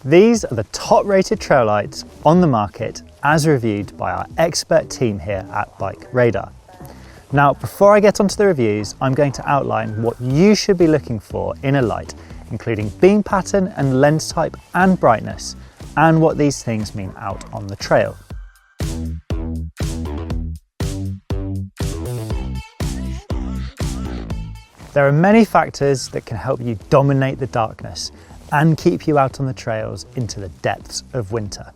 These are the top rated trail lights on the market as reviewed by our expert team here at BikeRadar. Now, before I get onto the reviews, I'm going to outline what you should be looking for in a light, including beam pattern and lens type and brightness, and what these things mean out on the trail. There are many factors that can help you dominate the darkness and keep you out on the trails into the depths of winter.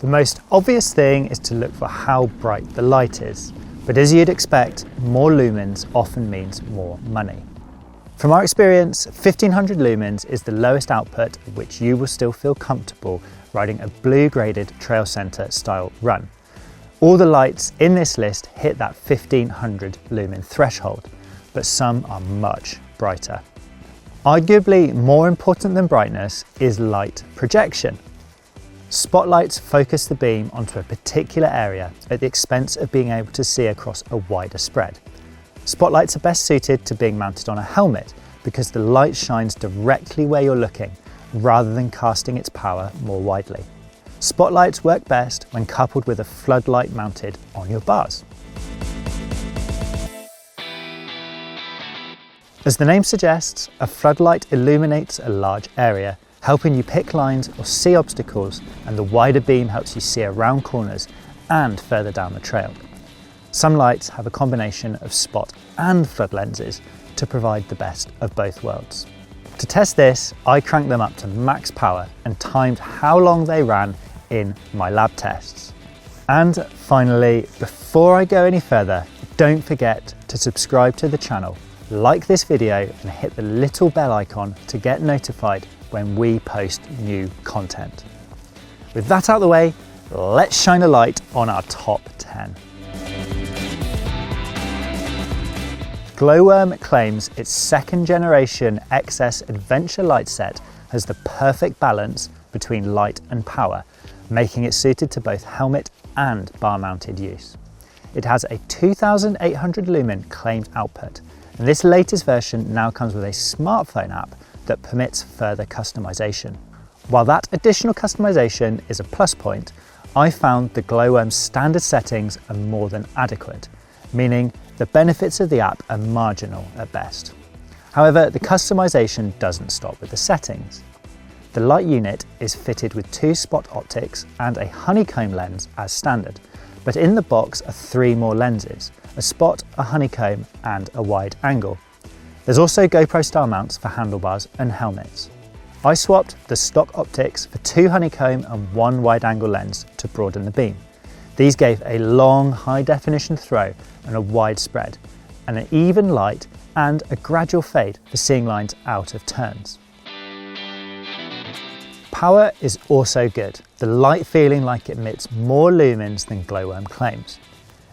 The most obvious thing is to look for how bright the light is, but as you'd expect, more lumens often means more money. From our experience, 1500 lumens is the lowest output at which you will still feel comfortable riding a blue graded trail centre style run. All the lights in this list hit that 1500 lumen threshold, but some are much brighter. Arguably more important than brightness is light projection. Spotlights focus the beam onto a particular area at the expense of being able to see across a wider spread. Spotlights are best suited to being mounted on a helmet because the light shines directly where you're looking rather than casting its power more widely. Spotlights work best when coupled with a floodlight mounted on your bars. As the name suggests, a floodlight illuminates a large area, helping you pick lines or see obstacles, and the wider beam helps you see around corners and further down the trail. Some lights have a combination of spot and flood lenses to provide the best of both worlds. To test this, I cranked them up to max power and timed how long they ran in my lab tests. And finally, before I go any further, don't forget to subscribe to the channel, like this video and hit the little bell icon to get notified when we post new content. With that out of the way, let's shine a light on our top 10. Gloworm claims its second generation XS Adventure light set has the perfect balance between light and power, making it suited to both helmet and bar mounted use. It has a 2800 lumen claimed output, and this latest version now comes with a smartphone app that permits further customization. While that additional customization is a plus point, I found the Gloworm's standard settings are more than adequate, meaning the benefits of the app are marginal at best. However, the customization doesn't stop with the settings. The light unit is fitted with 2 spot optics and a honeycomb lens as standard, but in the box are 3 more lenses: a spot, a honeycomb and a wide angle. There's also GoPro style mounts for handlebars and helmets. I swapped the stock optics for 2 honeycomb and 1 wide angle lens to broaden the beam. These gave a long high definition throw and a wide spread, and an even light and a gradual fade for seeing lines out of turns. Power is also good, the light feeling like it emits more lumens than Gloworm claims.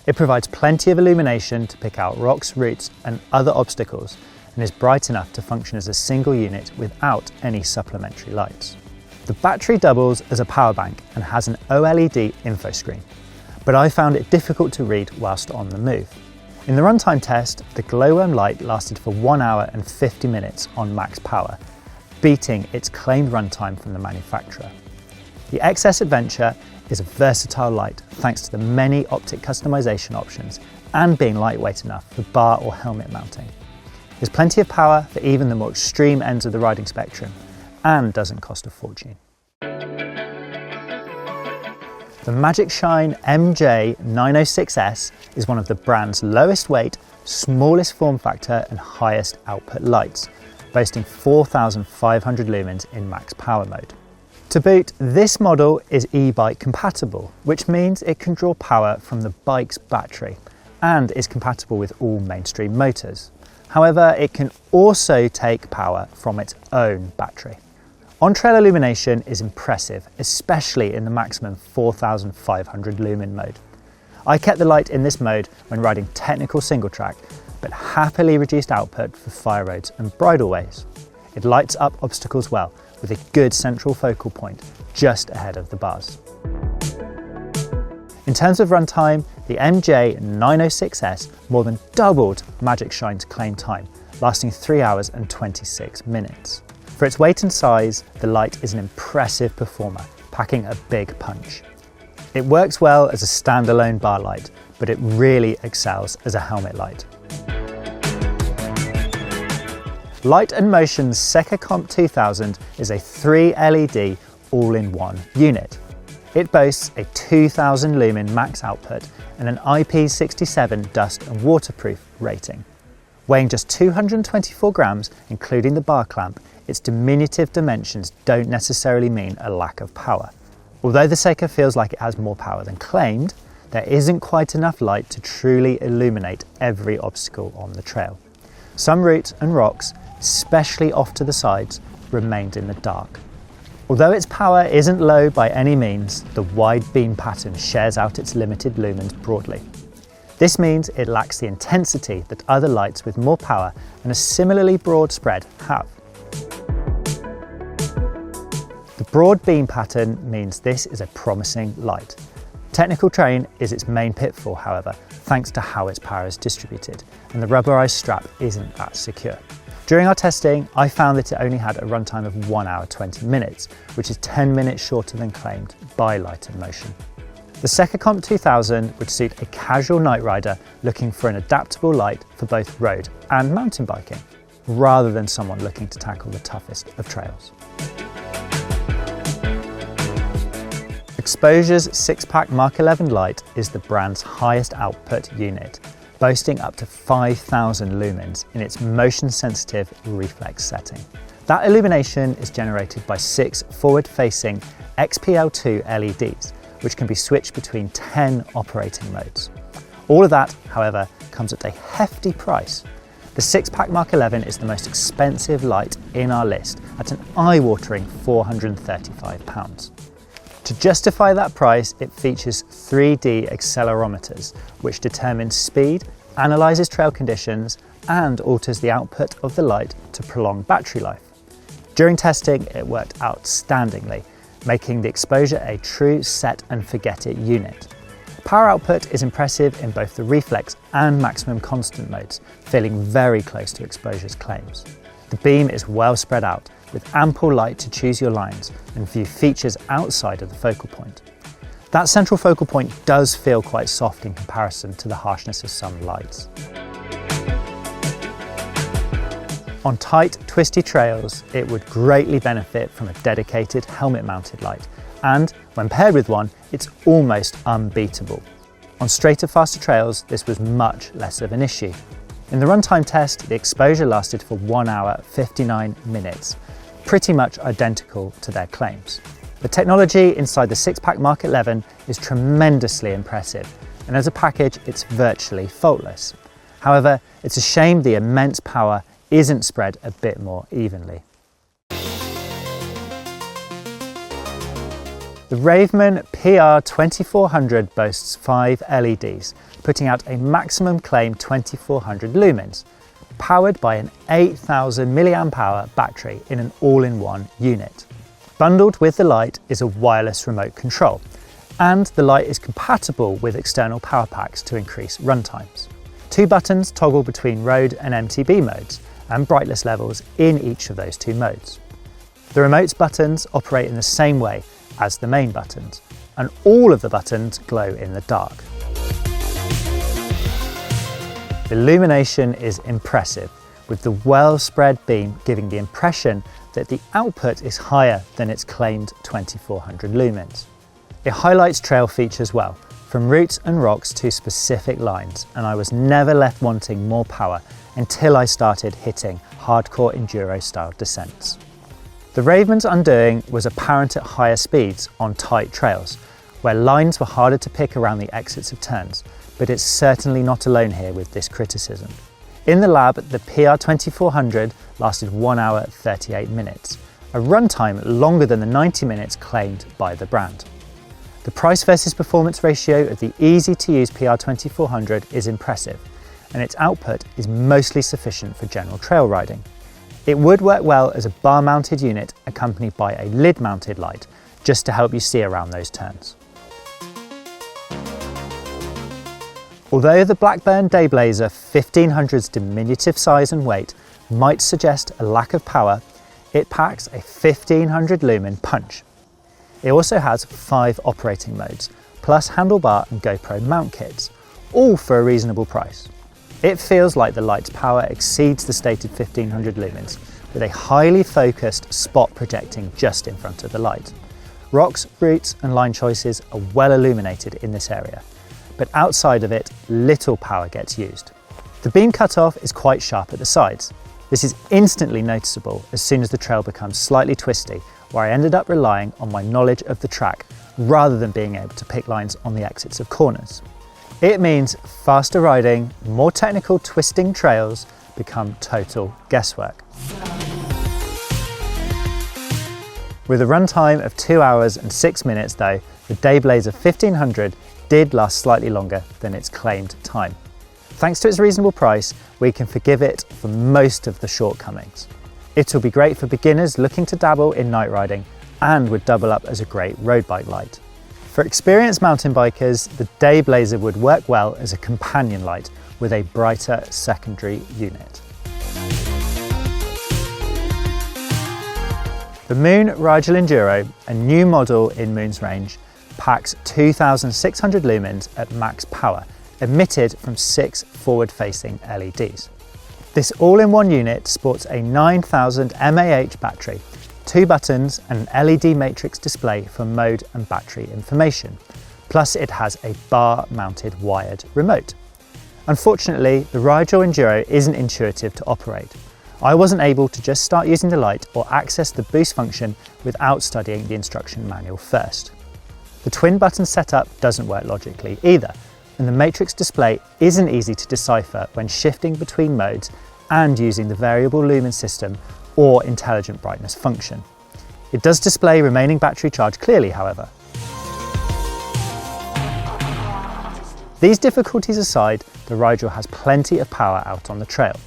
It provides plenty of illumination to pick out rocks, roots and other obstacles, and is bright enough to function as a single unit without any supplementary lights. The battery doubles as a power bank and has an OLED info screen, but I found it difficult to read whilst on the move. In the runtime test, the Gloworm light lasted for 1 hour and 50 minutes on max power, beating its claimed runtime from the manufacturer. The XS Adventure is a versatile light thanks to the many optic customization options and being lightweight enough for bar or helmet mounting. There's plenty of power for even the more extreme ends of the riding spectrum and doesn't cost a fortune. The Magicshine MJ-906S is one of the brand's lowest weight, smallest form factor and highest output lights, boasting 4500 lumens in max power mode. To boot, this model is e-bike compatible, which means it can draw power from the bike's battery and is compatible with all mainstream motors. However, it can also take power from its own battery. On-trail illumination is impressive, especially in the maximum 4500 lumen mode. I kept the light in this mode when riding technical single track, but happily reduced output for fire roads and bridleways. It lights up obstacles well, with a good central focal point just ahead of the bars. In terms of runtime, the MJ-906S more than doubled Magicshine's claimed time, lasting 3 hours and 26 minutes. For its weight and size, the light is an impressive performer, packing a big punch. It works well as a standalone bar light, but it really excels as a helmet light. Light & Motion's Seca Comp 2000 is a 3 LED all-in-one unit. It boasts a 2000 lumen max output and an IP67 dust and waterproof rating. Weighing just 224 grams, including the bar clamp, its diminutive dimensions don't necessarily mean a lack of power. Although the Seca feels like it has more power than claimed, there isn't quite enough light to truly illuminate every obstacle on the trail. Some routes and rocks, especially off to the sides, remained in the dark. Although its power isn't low by any means, the wide beam pattern shares out its limited lumens broadly. This means it lacks the intensity that other lights with more power and a similarly broad spread have. The broad beam pattern means this is a promising light. Technical terrain is its main pitfall, however, thanks to how its power is distributed, and the rubberized strap isn't that secure. During our testing, I found that it only had a runtime of 1 hour 20 minutes, which is 10 minutes shorter than claimed by Light & Motion. The Seca Comp 2000 would suit a casual night rider looking for an adaptable light for both road and mountain biking, rather than someone looking to tackle the toughest of trails. Exposure's 6-pack Mark 11 light is the brand's highest output unit, boasting up to 5,000 lumens in its motion-sensitive reflex setting. That illumination is generated by 6 forward-facing XPL2 LEDs, which can be switched between 10 operating modes. All of that, however, comes at a hefty price. The 6-pack Mark 11 is the most expensive light in our list at an eye-watering £435. To justify that price, it features 3D accelerometers, which determine speed, analyses trail conditions, and alters the output of the light to prolong battery life. During testing, it worked outstandingly, making the Exposure a true set and forget it unit. Power output is impressive in both the reflex and maximum constant modes, feeling very close to Exposure's claims. The beam is well spread out, with ample light to choose your lines and view features outside of the focal point. That central focal point does feel quite soft in comparison to the harshness of some lights. On tight, twisty trails, it would greatly benefit from a dedicated helmet-mounted light, and when paired with one, it's almost unbeatable. On straighter, faster trails, this was much less of an issue. In the runtime test, the exposure lasted for 1 hour 59 minutes, pretty much identical to their claims. The technology inside the 6-pack Mark 11 is tremendously impressive, and as a package, it's virtually faultless. However, it's a shame the immense power isn't spread a bit more evenly. The Ravemen PR2400 boasts 5 LEDs, putting out a maximum claim 2400 lumens, powered by an 8000 mAh battery in an all-in-one unit. Bundled with the light is a wireless remote control, and the light is compatible with external power packs to increase runtimes. 2 buttons toggle between road and MTB modes, and brightness levels in each of those 2 modes. The remote's buttons operate in the same way as the main buttons, and all of the buttons glow in the dark. The illumination is impressive, with the well-spread beam giving the impression that the output is higher than its claimed 2400 lumens. It highlights trail features well, from routes and rocks to specific lines, and I was never left wanting more power until I started hitting hardcore enduro-style descents. The Ravemen's undoing was apparent at higher speeds on tight trails, where lines were harder to pick around the exits of turns, but it's certainly not alone here with this criticism. In the lab, the PR2400 lasted 1 hour 38 minutes, a runtime longer than the 90 minutes claimed by the brand. The price versus performance ratio of the easy-to-use PR2400 is impressive, and its output is mostly sufficient for general trail riding. It would work well as a bar-mounted unit accompanied by a lid-mounted light, just to help you see around those turns. Although the Blackburn Dayblazer 1500's diminutive size and weight might suggest a lack of power, It packs a 1500 lumen punch. It also has 5 operating modes, plus handlebar and GoPro mount kits, all for a reasonable price. It feels like the light's power exceeds the stated 1500 lumens, with a highly focused spot projecting just in front of the light. Rocks, roots and line choices are well illuminated in this area, but outside of it, little power gets used. The beam cutoff is quite sharp at the sides. This is instantly noticeable as soon as the trail becomes slightly twisty, where I ended up relying on my knowledge of the track rather than being able to pick lines on the exits of corners. It means faster riding, more technical twisting trails become total guesswork. With a runtime of 2 hours and 6 minutes though, the Dayblazer 1500 did last slightly longer than its claimed time. Thanks to its reasonable price, we can forgive it for most of the shortcomings. It will be great for beginners looking to dabble in night riding and would double up as a great road bike light. For experienced mountain bikers, the Dayblazer would work well as a companion light with a brighter secondary unit. The Moon Rigel Enduro, a new model in Moon's range, packs 2600 lumens at max power, emitted from 6 forward-facing LEDs. This all-in-one unit sports a 9000 mAh battery, 2 buttons and an LED matrix display for mode and battery information. Plus it has a bar-mounted wired remote. Unfortunately, the Rigel Enduro isn't intuitive to operate. I wasn't able to just start using the light or access the boost function without studying the instruction manual first. The twin button setup doesn't work logically either, and the matrix display isn't easy to decipher when shifting between modes and using the variable lumen system or intelligent brightness function. It does display remaining battery charge clearly, however. These difficulties aside, the Rigel has plenty of power out on the trail,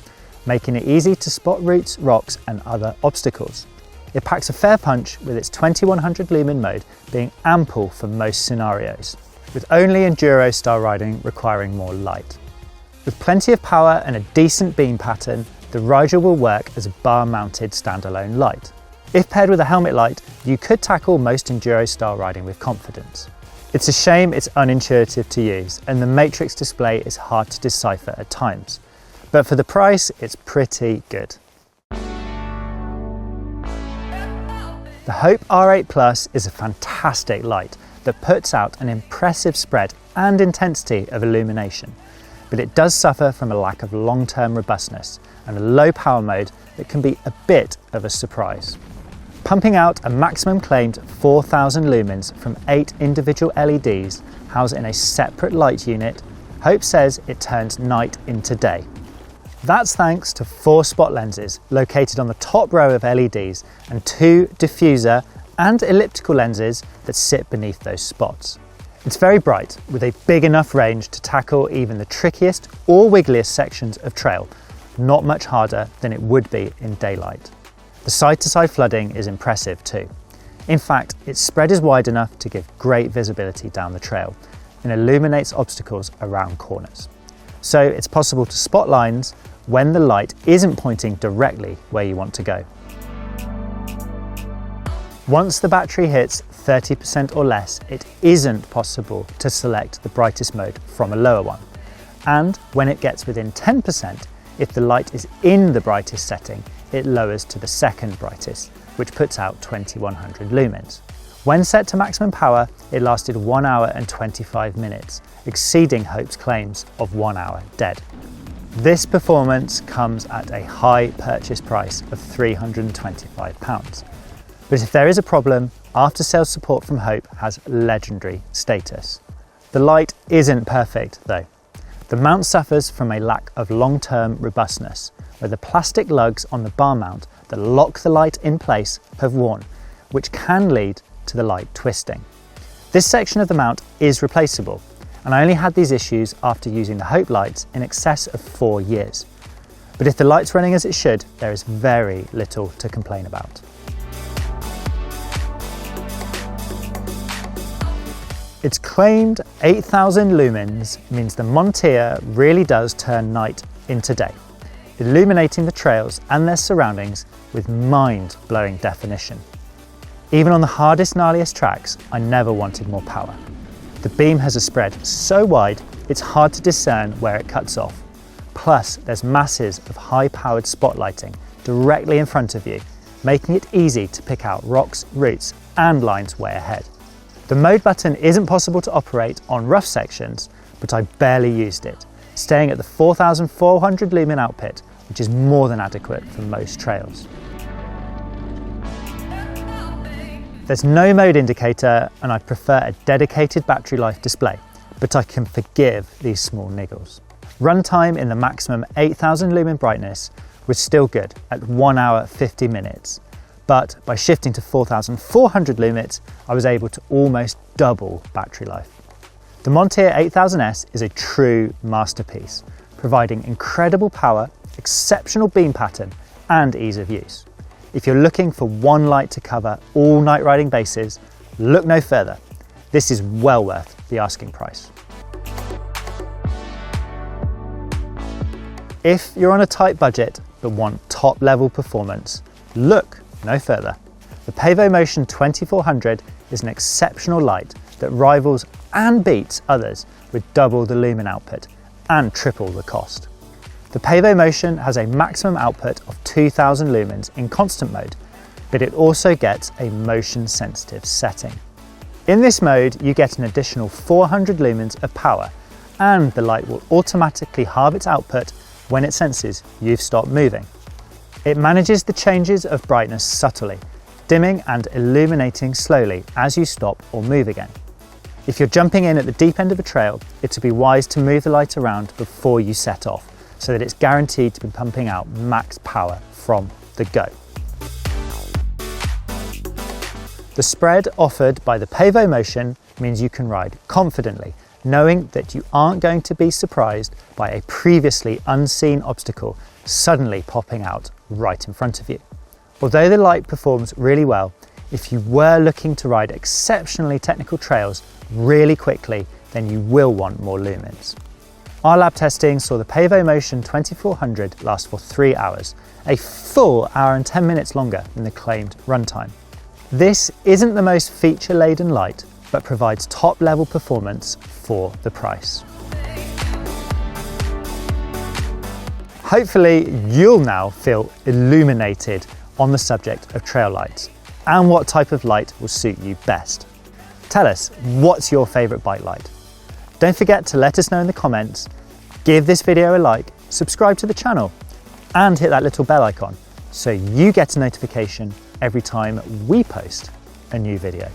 making it easy to spot roots, rocks and other obstacles. It packs a fair punch with its 2100 lumen mode being ample for most scenarios, with only enduro style riding requiring more light. With plenty of power and a decent beam pattern, the Rigel will work as a bar-mounted standalone light. If paired with a helmet light, you could tackle most enduro style riding with confidence. It's a shame it's unintuitive to use and the matrix display is hard to decipher at times. But for the price, it's pretty good. The Hope R8 Plus is a fantastic light that puts out an impressive spread and intensity of illumination, but it does suffer from a lack of long-term robustness and a low power mode that can be a bit of a surprise. Pumping out a maximum claimed 4000 lumens from 8 individual LEDs housed in a separate light unit, Hope says it turns night into day. That's thanks to 4 spot lenses located on the top row of LEDs and 2 diffuser and elliptical lenses that sit beneath those spots. It's very bright with a big enough range to tackle even the trickiest or wiggliest sections of trail, not much harder than it would be in daylight. The side-to-side flooding is impressive too. In fact, its spread is wide enough to give great visibility down the trail and illuminates obstacles around corners. So it's possible to spot lines when the light isn't pointing directly where you want to go. Once the battery hits 30% or less, it isn't possible to select the brightest mode from a lower one. And when it gets within 10%, if the light is in the brightest setting, it lowers to the second brightest, which puts out 2100 lumens. When set to maximum power, it lasted 1 hour and 25 minutes, exceeding Hope's claims of 1 hour dead. This performance comes at a high purchase price of £325. But if there is a problem, after-sales support from Hope has legendary status. The light isn't perfect though. The mount suffers from a lack of long-term robustness, where the plastic lugs on the bar mount that lock the light in place have worn, which can lead to the light twisting. This section of the mount is replaceable, and I only had these issues after using the Hope lights in excess of 4 years. But if the light's running as it should, there is very little to complain about. Its claimed 8000 lumens means the Monteer really does turn night into day. illuminating the trails and their surroundings with mind-blowing definition. Even on the hardest, gnarliest tracks, I never wanted more power. The beam has a spread so wide, it's hard to discern where it cuts off. Plus, there's masses of high-powered spotlighting directly in front of you, making it easy to pick out rocks, routes, and lines way ahead. The mode button isn't possible to operate on rough sections, but I barely used it, staying at the 4,400 lumen output, which is more than adequate for most trails. There's no mode indicator, and I'd prefer a dedicated battery life display, but I can forgive these small niggles. Runtime in the maximum 8,000 lumen brightness was still good at 1 hour 50 minutes, but by shifting to 4,400 lumens, I was able to almost double battery life. The Monteer 8000S is a true masterpiece, providing incredible power, exceptional beam pattern, and ease of use. If you're looking for one light to cover all night riding bases, look no further. This is well worth the asking price. If you're on a tight budget but want top level performance, look no further. The Pavo Motion 2400 is an exceptional light that rivals and beats others with double the lumen output and triple the cost. The Pavo Motion has a maximum output of 2,000 lumens in constant mode, but it also gets a motion sensitive setting. In this mode, you get an additional 400 lumens of power, and the light will automatically halve its output when it senses you've stopped moving. It manages the changes of brightness subtly, dimming and illuminating slowly as you stop or move again. If you're jumping in at the deep end of a trail, it would be wise to move the light around before you set off, so that it's guaranteed to be pumping out max power from the go. The spread offered by the Pavo Motion means you can ride confidently, knowing that you aren't going to be surprised by a previously unseen obstacle suddenly popping out right in front of you. Although the light performs really well, if you were looking to ride exceptionally technical trails really quickly, then you will want more lumens. Our lab testing saw the Pavo Motion 2400 last for 3 hours, a full hour and 10 minutes longer than the claimed runtime. This isn't the most feature-laden light, but provides top-level performance for the price. Hopefully, you'll now feel illuminated on the subject of trail lights and what type of light will suit you best. Tell us, what's your favourite bike light? Don't forget to let us know in the comments, give this video a like, subscribe to the channel, and hit that little bell icon so you get a notification every time we post a new video.